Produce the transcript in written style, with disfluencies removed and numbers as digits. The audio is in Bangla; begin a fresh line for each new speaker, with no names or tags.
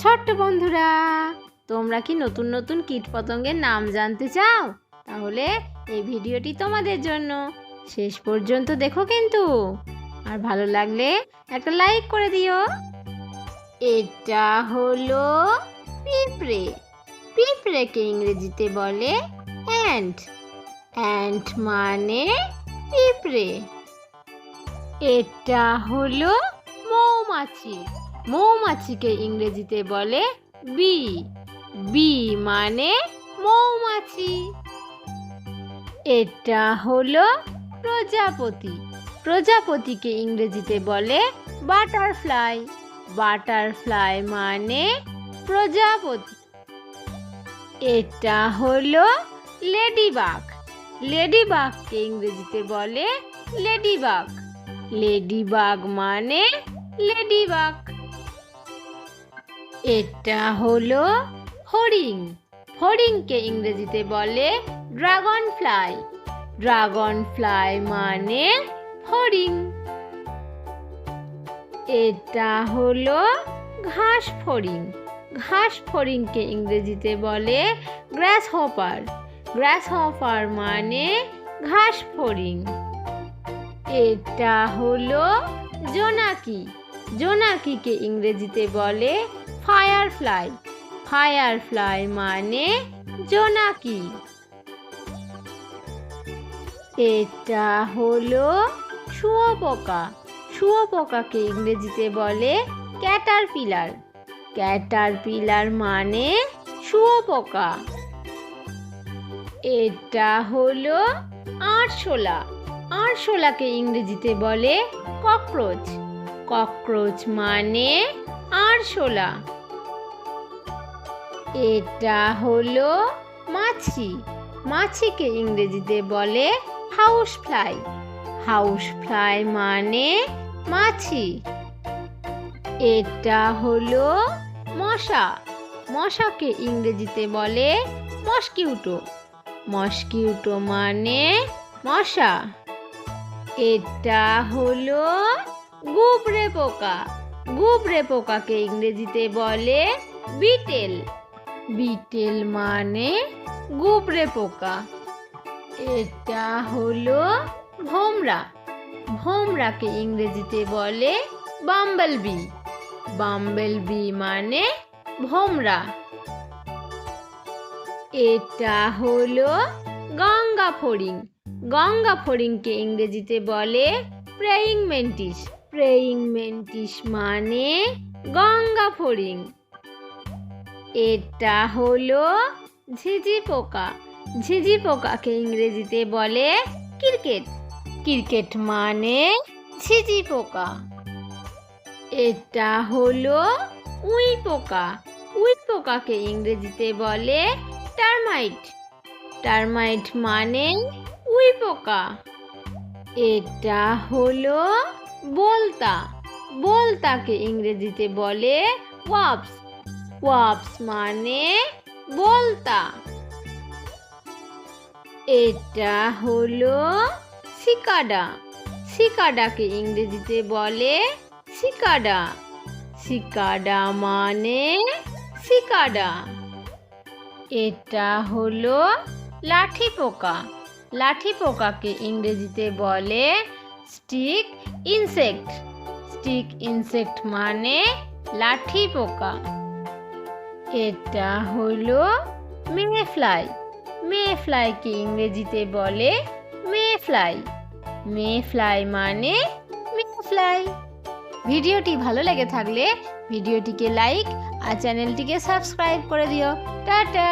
ছোট্ট বন্ধুরা, তোমরা কি নতুন নতুন কীটপতঙ্গের নাম জানতে চাও? তাহলে এই ভিডিওটি তোমাদের জন্য। শেষ পর্যন্ত দেখো কিন্তু, আর ভালো লাগলে একটা লাইক করে দিও। এটা হলো পিঁপড়ে। পিঁপড়েকে ইংরেজিতে বলে অ্যান্ট। অ্যান্ট মানে পিঁপড়ে। এটা হলো মৌমাছি। মৌমাছিকে ইংরেজিতে বলে বি। বি মানে মৌমাছি। এটা হলো প্রজাপতি। প্রজাপতিকে ইংরেজিতে বলে বাটারফ্লাই। বাটারফ্লাই মানে প্রজাপতি। এটা হলো লেডিবাগ। লেডিবাগকে ইংরেজিতে বলে লেডিবাগ। লেডিবাগ মানে লেডিবাগ। এটা হলো ফড়িং। ফড়িংকে ইংরেজিতে বলে ড্রাগন ফ্লাই। ড্রাগন ফ্লাই মানে ফড়িং। এটা হলো ঘাস ফড়িং। ঘাস ফড়িংকে ইংরেজিতে বলে গ্রাস হপার। গ্রাস হপার মানে ঘাস ফড়িং। এটা হলো জোনাকি। জোনাকিকে ইংরেজিতে বলে ফায়ারফ্লাই। ফায়ারফ্লাই মানে জোনাকি। এটা হলো শুঁয়োপোকা। শুঁয়োপোকাকে ইংরেজিতে বলে ক্যাটারপিলার। ক্যাটারপিলার মানে শুঁয়োপোকা। এটা হলো আরশোলা। আরশোলাকে ইংরেজিতে বলে ককরোচ। ককরোচ মানে আরশোলা। এটা হলো মাছি। মাছিকে ইংরেজিতে বলে হাউস ফ্লাই। হাউস ফ্লাই মানে মাছি। এটা হলো মশা। মশাকে ইংরেজিতে বলে মসকিউটো। মসকিউটো মানে মশা। এটা হলো গুবরে পোকা। গুবরে পোকাকে ইংরেজিতে বলে বিটেল। বিটেল মানে গুবরে পোকা। এটা হলো ভোমরা। ভোমরাকে ইংরেজিতে বলে বাম্বলবি। বাম্বলবি মানে ভোমরা। এটা হলো গঙ্গা ফড়িং। গঙ্গা ফড়িংকে ইংরেজিতে বলে প্রেয়িং মেন্টিস। প্রেয়িং মেন্টিস মানে গঙ্গা ফড়িং। এটা হলো ঝিঝি পোকা। ঝিঝি পোকাকে ইংরেজিতে বলে ক্রিকেট। ক্রিকেট মানে ঝিঝি পোকা। এটা হলো উই পোকা। উই পোকাকে ইংরেজিতে বলে টার্মাইট। টার্মাইট মানে উই পোকা। এটা হলো বোলতা। বোলতাকে ইংরেজিতে বলে ওয়াস্প। ওয়াস্প মানে বোলতা। এটা হলো সিকাডা। সিকাডাকে ইংরেজিতে বলে সিকাডা। সিকাডা মানে সিকাডা। এটা হলো লাঠি পোকা। লাঠি পোকাকে ইংরেজিতে বলে স্টিক ইনসেক্ট। স্টিক ইনসেক্ট মানে লাঠি পোকা। এটা হলো মেফ্লাই। মেফ্লাইকে ইংরেজিতে বলে মেফ্লাই। মেফ্লাই মানে মেফ্লাই। ভিডিওটি ভালো লেগে থাকলে ভিডিওটিকে লাইক আর চ্যানেলটিকে সাবস্ক্রাইব করে দিও। টাটা।